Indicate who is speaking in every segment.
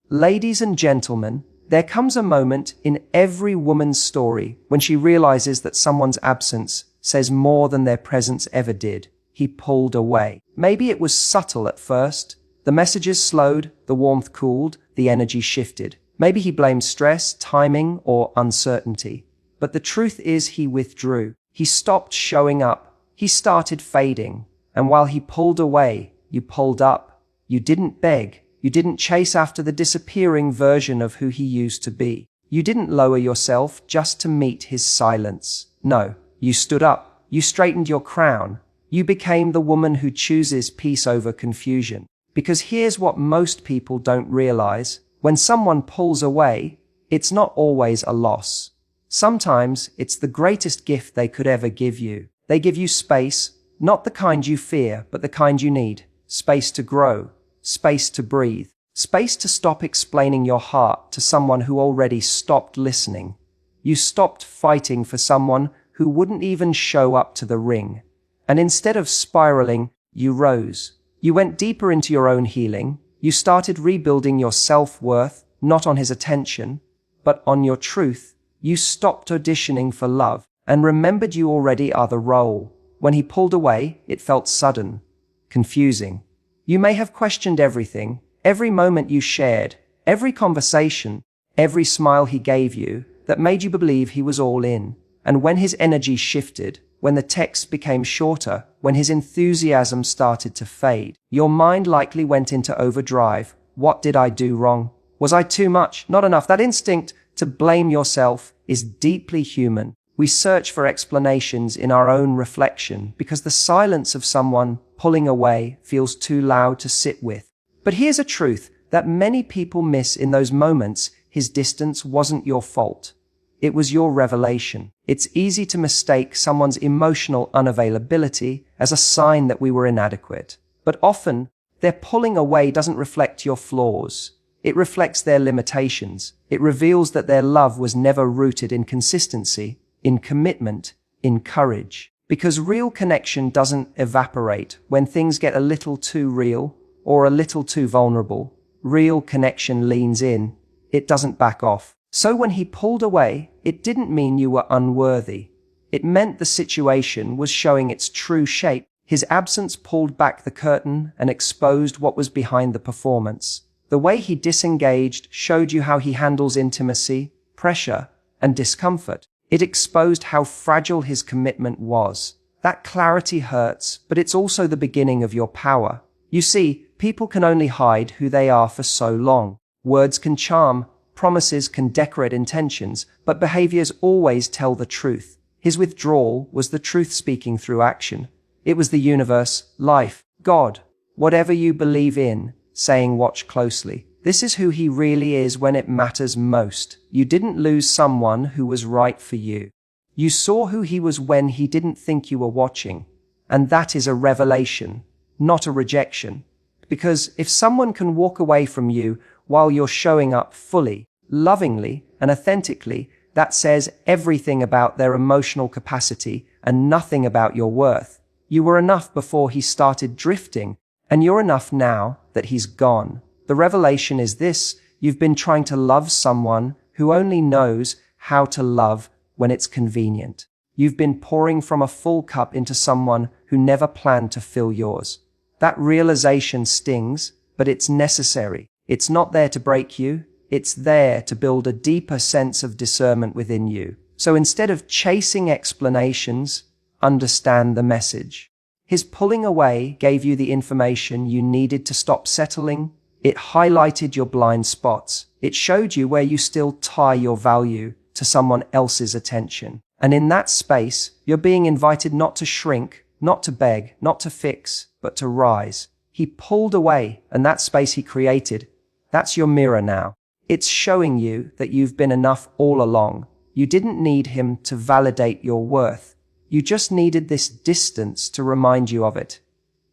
Speaker 1: Ladies and gentlemen, there comes a moment in every woman's story when she realizes that someone's absence says more than their presence ever did. He pulled away. Maybe it was subtle at first. The messages slowed, the warmth cooled, the energy shifted. Maybe he blamed stress, timing, or uncertainty. But the truth is he withdrew. He stopped showing up. He started fading. And while he pulled away, you pulled up. You didn't beg. You didn't chase after the disappearing version of who he used to be. You didn't lower yourself just to meet his silence. No, you stood up. You straightened your crown. You became the woman who chooses peace over confusion. Because here's what most people don't realize. When someone pulls away, it's not always a loss. Sometimes it's the greatest gift they could ever give you. They give you space, not the kind you fear, but the kind you need. Space to grow, space to breathe, space to stop explaining your heart to someone who already stopped listening. You stopped fighting for someone who wouldn't even show up to the ring. And instead of spiraling, you rose. You went deeper into your own healing. You started rebuilding your self-worth, not on his attention, but on your truth. You stopped auditioning for love and remembered you already are the role. When he pulled away, it felt sudden, confusing. You may have questioned everything, every moment you shared, every conversation, every smile he gave you that made you believe he was all in. And when his energy shifted, when the text became shorter, when his enthusiasm started to fade, your mind likely went into overdrive. What did I do wrong? Was I too much? Not enough? That instinct to blame yourself is deeply human. We search for explanations in our own reflection because the silence of someone pulling away feels too loud to sit with. But here's a truth that many people miss in those moments. His distance wasn't your fault. It was your revelation. It's easy to mistake someone's emotional unavailability as a sign that we were inadequate. But often, their pulling away doesn't reflect your flaws. It reflects their limitations. It reveals that their love was never rooted in consistency, in commitment, in courage. Because real connection doesn't evaporate when things get a little too real or a little too vulnerable. Real connection leans in. It doesn't back off. So when he pulled away, it didn't mean you were unworthy. It meant the situation was showing its true shape. His absence pulled back the curtain and exposed what was behind the performance. The way he disengaged showed you how he handles intimacy, pressure, and discomfort. It exposed how fragile his commitment was. That clarity hurts, but it's also the beginning of your power. You see, people can only hide who they are for so long. Words can charm, promises can decorate intentions, but behaviors always tell the truth. His withdrawal was the truth speaking through action. It was the universe, life, God, whatever you believe in, saying watch closely. This is who he really is when it matters most. You didn't lose someone who was right for you. You saw who he was when he didn't think you were watching. And that is a revelation, not a rejection. Because if someone can walk away from you while you're showing up fully, lovingly, and authentically, that says everything about their emotional capacity and nothing about your worth. You were enough before he started drifting, and you're enough now that he's gone. The revelation is this: you've been trying to love someone who only knows how to love when it's convenient. You've been pouring from a full cup into someone who never planned to fill yours. That realization stings, but it's necessary. It's not there to break you. It's there to build a deeper sense of discernment within you. So instead of chasing explanations, understand the message. His pulling away gave you the information you needed to stop settling. It highlighted your blind spots. It showed you where you still tie your value to someone else's attention. And in that space, you're being invited not to shrink, not to beg, not to fix, but to rise. He pulled away, and that space he created, that's your mirror now. It's showing you that you've been enough all along. You didn't need him to validate your worth. You just needed this distance to remind you of it.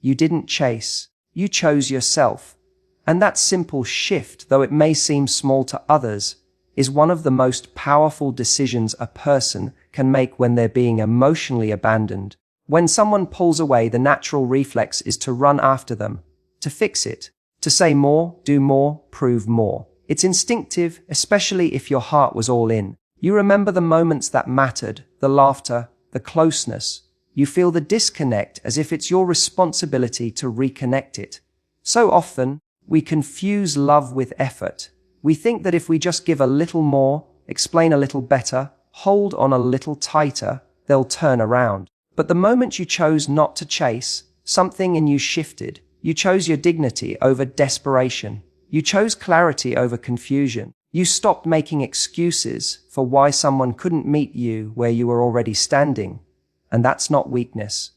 Speaker 1: You didn't chase. You chose yourself. And that simple shift, though it may seem small to others, is one of the most powerful decisions a person can make when they're being emotionally abandoned. When someone pulls away, the natural reflex is to run after them, to fix it, to say more, do more, prove more. It's instinctive, especially if your heart was all in. You remember the moments that mattered, the laughter, the closeness. You feel the disconnect as if it's your responsibility to reconnect it. So often, we confuse love with effort. We think that if we just give a little more, explain a little better, hold on a little tighter, they'll turn around. But the moment you chose not to chase, something in you shifted. You chose your dignity over desperation. You chose clarity over confusion. You stopped making excuses for why someone couldn't meet you where you were already standing. And that's not weakness.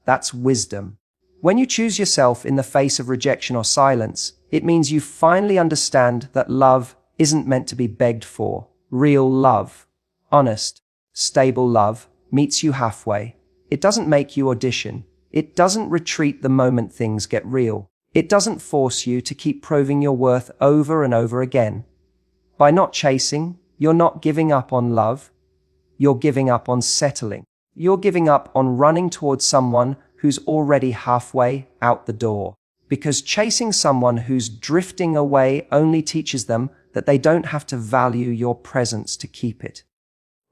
Speaker 1: That's wisdom. When you choose yourself in the face of rejection or silence, it means you finally understand that love isn't meant to be begged for. Real love, honest, stable love, meets you halfway. It doesn't make you audition. It doesn't retreat the moment things get real. It doesn't force you to keep proving your worth over and over again. By not chasing, you're not giving up on love. You're giving up on settling. You're giving up on running towards someone who's already halfway out the door. Because chasing someone who's drifting away only teaches them that they don't have to value your presence to keep it.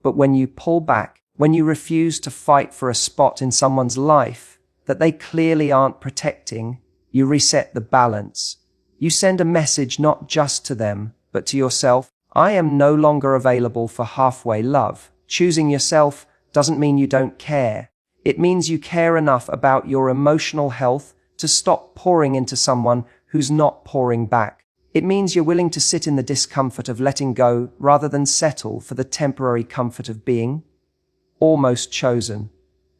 Speaker 1: But when you pull back, when you refuse to fight for a spot in someone's life that they clearly aren't protecting, you reset the balance. You send a message not just to them, but to yourself. I am no longer available for halfway love. Choosing yourself doesn't mean you don't care. It means you care enough about your emotional health to stop pouring into someone who's not pouring back. It means you're willing to sit in the discomfort of letting go rather than settle for the temporary comfort of being almost chosen.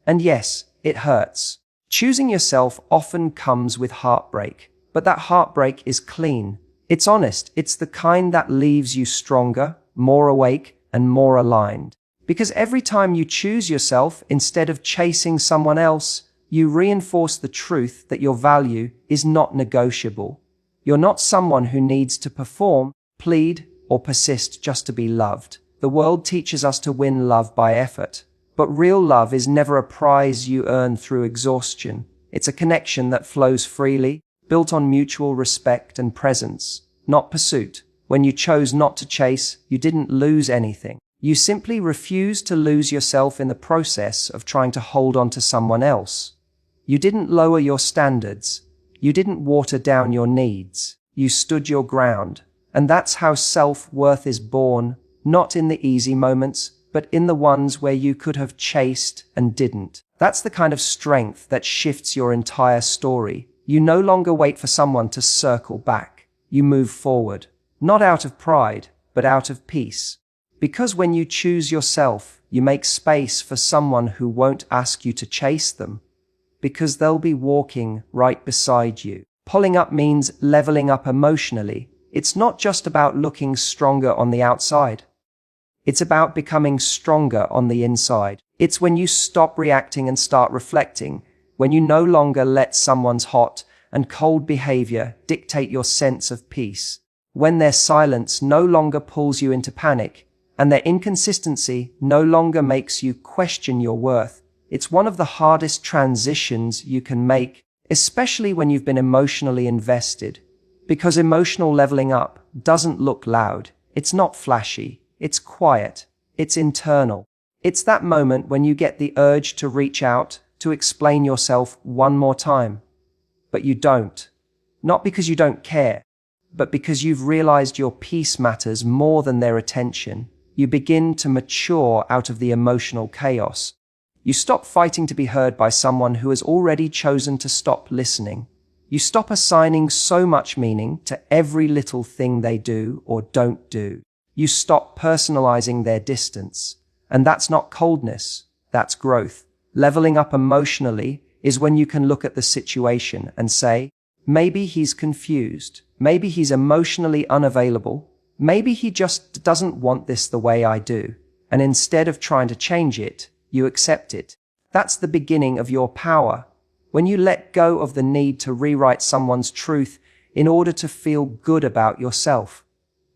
Speaker 1: And yes, it hurts. Choosing yourself often comes with heartbreak, but that heartbreak is clean. It's honest. It's the kind that leaves you stronger, more awake, and more aligned. Because every time you choose yourself instead of chasing someone else, you reinforce the truth that your value is not negotiable. You're not someone who needs to perform, plead, or persist just to be loved. The world teaches us to win love by effort. But real love is never a prize you earn through exhaustion. It's a connection that flows freely, built on mutual respect and presence, not pursuit. When you chose not to chase, you didn't lose anything. You simply refused to lose yourself in the process of trying to hold on to someone else. You didn't lower your standards. You didn't water down your needs. You stood your ground. And that's how self-worth is born, not in the easy moments, but in the ones where you could have chased and didn't. That's the kind of strength that shifts your entire story. You no longer wait for someone to circle back. You move forward, not out of pride, but out of peace. Because when you choose yourself, you make space for someone who won't ask you to chase them, because they'll be walking right beside you. Pulling up means leveling up emotionally. It's not just about looking stronger on the outside. It's about becoming stronger on the inside. It's when you stop reacting and start reflecting, when you no longer let someone's hot and cold behavior dictate your sense of peace, when their silence no longer pulls you into panic, and their inconsistency no longer makes you question your worth. It's one of the hardest transitions you can make, especially when you've been emotionally invested, because emotional leveling up doesn't look loud. It's not flashy. It's quiet. It's internal. It's that moment when you get the urge to reach out, to explain yourself one more time. But you don't. Not because you don't care, but because you've realized your peace matters more than their attention. You begin to mature out of the emotional chaos. You stop fighting to be heard by someone who has already chosen to stop listening. You stop assigning so much meaning to every little thing they do or don't do. You stop personalizing their distance. And that's not coldness, that's growth. Leveling up emotionally is when you can look at the situation and say, maybe he's confused, maybe he's emotionally unavailable, maybe he just doesn't want this the way I do. And instead of trying to change it, you accept it. That's the beginning of your power. When you let go of the need to rewrite someone's truth in order to feel good about yourself.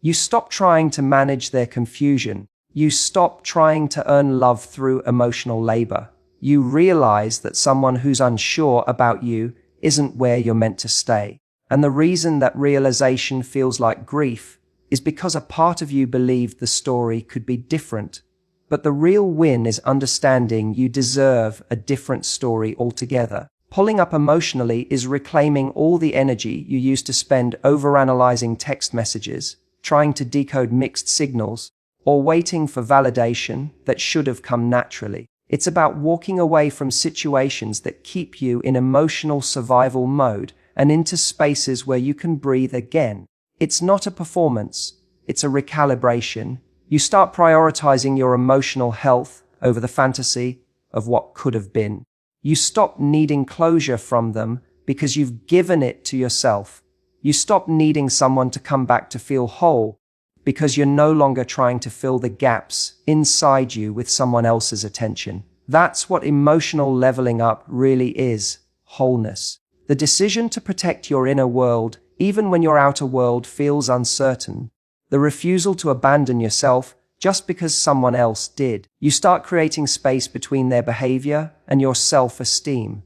Speaker 1: You stop trying to manage their confusion. You stop trying to earn love through emotional labor. You realize that someone who's unsure about you isn't where you're meant to stay. And the reason that realization feels like grief is because a part of you believed the story could be different. But the real win is understanding you deserve a different story altogether. Pulling up emotionally is reclaiming all the energy you used to spend overanalyzing text messages, trying to decode mixed signals, or waiting for validation that should have come naturally. It's about walking away from situations that keep you in emotional survival mode and into spaces where you can breathe again. It's not a performance, it's a recalibration. You start prioritizing your emotional health over the fantasy of what could have been. You stop needing closure from them because you've given it to yourself. You stop needing someone to come back to feel whole because you're no longer trying to fill the gaps inside you with someone else's attention. That's what emotional leveling up really is: wholeness. The decision to protect your inner world even when your outer world feels uncertain. The refusal to abandon yourself just because someone else did. You start creating space between their behavior and your self-esteem.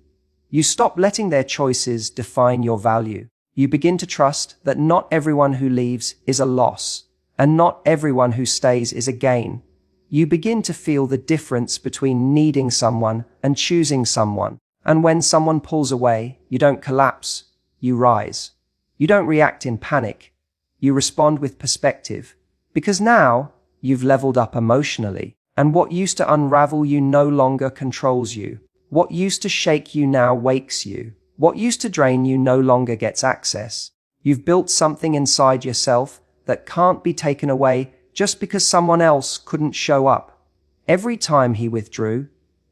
Speaker 1: You stop letting their choices define your value. You begin to trust that not everyone who leaves is a loss, and not everyone who stays is a gain. You begin to feel the difference between needing someone and choosing someone. And when someone pulls away, you don't collapse, you rise. You don't react in panic. You respond with perspective. Because now, you've leveled up emotionally, and what used to unravel you no longer controls you. What used to shake you now wakes you. What used to drain you no longer gets access. You've built something inside yourself that can't be taken away just because someone else couldn't show up. Every time he withdrew,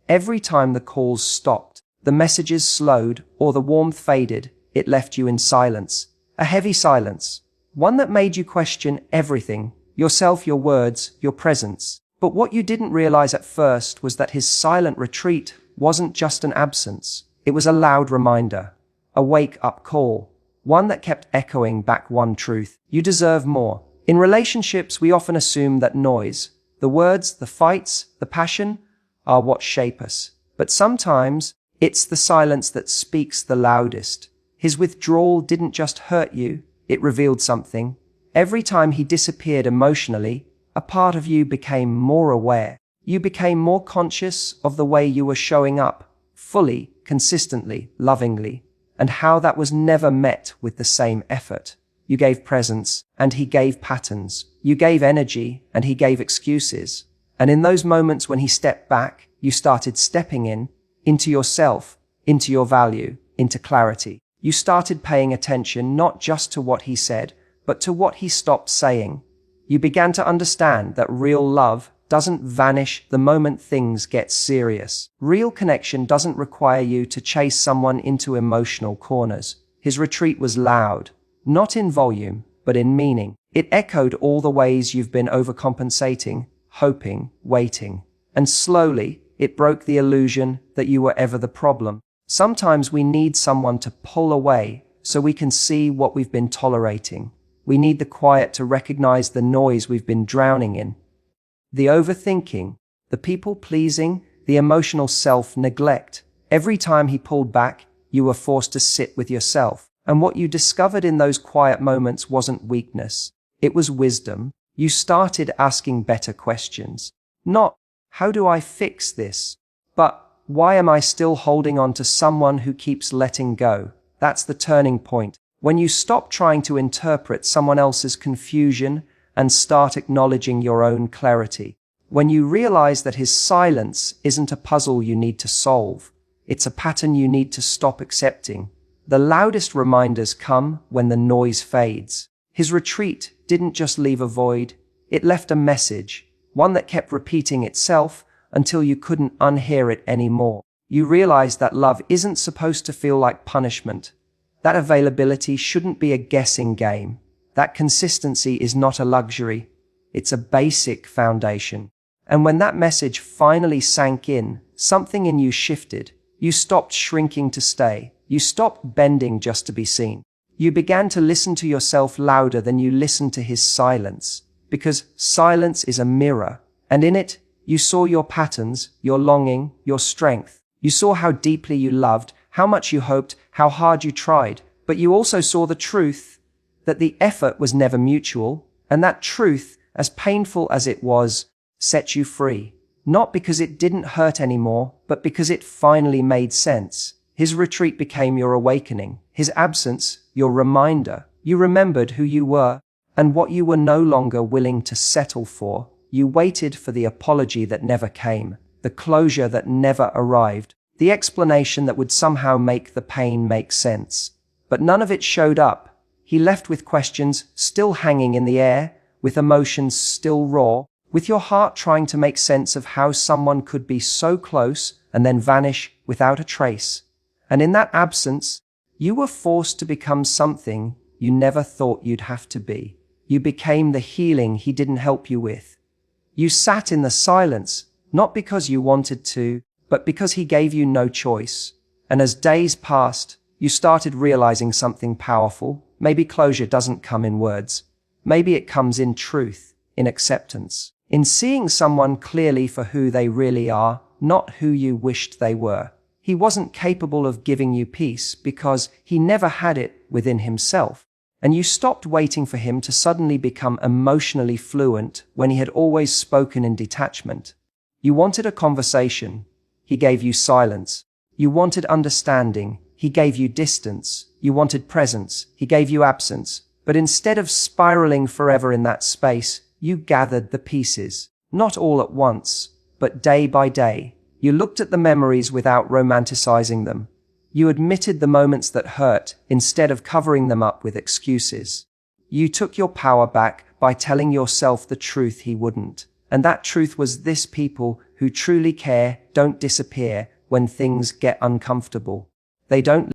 Speaker 1: every time the calls stopped, the messages slowed, or the warmth faded, it left you in silence. A heavy silence. One that made you question everything. Yourself, your words, your presence. But what you didn't realize at first was that his silent retreat wasn't just an absence. It was a loud reminder. A wake-up call. One that kept echoing back one truth. You deserve more. In relationships, we often assume that noise, the words, the fights, the passion, are what shape us. But sometimes, it's the silence that speaks the loudest. His withdrawal didn't just hurt you, it revealed something. Every time he disappeared emotionally, a part of you became more aware. You became more conscious of the way you were showing up, fully, consistently, lovingly, and how that was never met with the same effort. You gave presence, and he gave patterns. You gave energy, and he gave excuses. And in those moments when he stepped back, you started stepping into yourself, into your value, into clarity. You started paying attention not just to what he said, but to what he stopped saying. You began to understand that real love doesn't vanish the moment things get serious. Real connection doesn't require you to chase someone into emotional corners. His retreat was loud, not in volume, but in meaning. It echoed all the ways you've been overcompensating, hoping, waiting. And slowly, it broke the illusion that you were ever the problem. Sometimes we need someone to pull away so we can see what we've been tolerating. We need the quiet to recognize the noise we've been drowning in. The overthinking, the people-pleasing, the emotional self-neglect. Every time he pulled back, you were forced to sit with yourself. And what you discovered in those quiet moments wasn't weakness. It was wisdom. You started asking better questions. Not, how do I fix this? But, why am I still holding on to someone who keeps letting go? That's the turning point. When you stop trying to interpret someone else's confusion and start acknowledging your own clarity. When you realize that his silence isn't a puzzle you need to solve. It's a pattern you need to stop accepting. The loudest reminders come when the noise fades. His retreat didn't just leave a void. It left a message, one that kept repeating itself until you couldn't unhear it anymore. You realized that love isn't supposed to feel like punishment. That availability shouldn't be a guessing game. That consistency is not a luxury. It's a basic foundation. And when that message finally sank in, something in you shifted. You stopped shrinking to stay. You stopped bending just to be seen. You began to listen to yourself louder than you listened to his silence. Because silence is a mirror, and in it, you saw your patterns, your longing, your strength. You saw how deeply you loved, how much you hoped, how hard you tried. But you also saw the truth that the effort was never mutual, And that truth, as painful as it was, set you free. Not because it didn't hurt anymore, but because it finally made sense. His retreat became your awakening. His absence, your reminder. You remembered who you were and what you were no longer willing to settle for. You waited for the apology that never came, the closure that never arrived, the explanation that would somehow make the pain make sense. But none of it showed up. He left with questions still hanging in the air, with emotions still raw, with your heart trying to make sense of how someone could be so close and then vanish without a trace. And in that absence, you were forced to become something you never thought you'd have to be. You became the healing he didn't help you with. You sat in the silence, not because you wanted to, but because he gave you no choice. And as days passed, you started realizing something powerful. Maybe closure doesn't come in words. Maybe it comes in truth, in acceptance, in seeing someone clearly for who they really are, not who you wished they were. He wasn't capable of giving you peace because he never had it within himself. And you stopped waiting for him to suddenly become emotionally fluent when he had always spoken in detachment. You wanted a conversation. He gave you silence. You wanted understanding. He gave you distance. You wanted presence. He gave you absence. But instead of spiraling forever in that space, you gathered the pieces. Not all at once, but day by day. You looked at the memories without romanticizing them. You admitted the moments that hurt instead of covering them up with excuses. You took your power back by telling yourself the truth he wouldn't. And that truth was this: people who truly care don't disappear when things get uncomfortable. They don't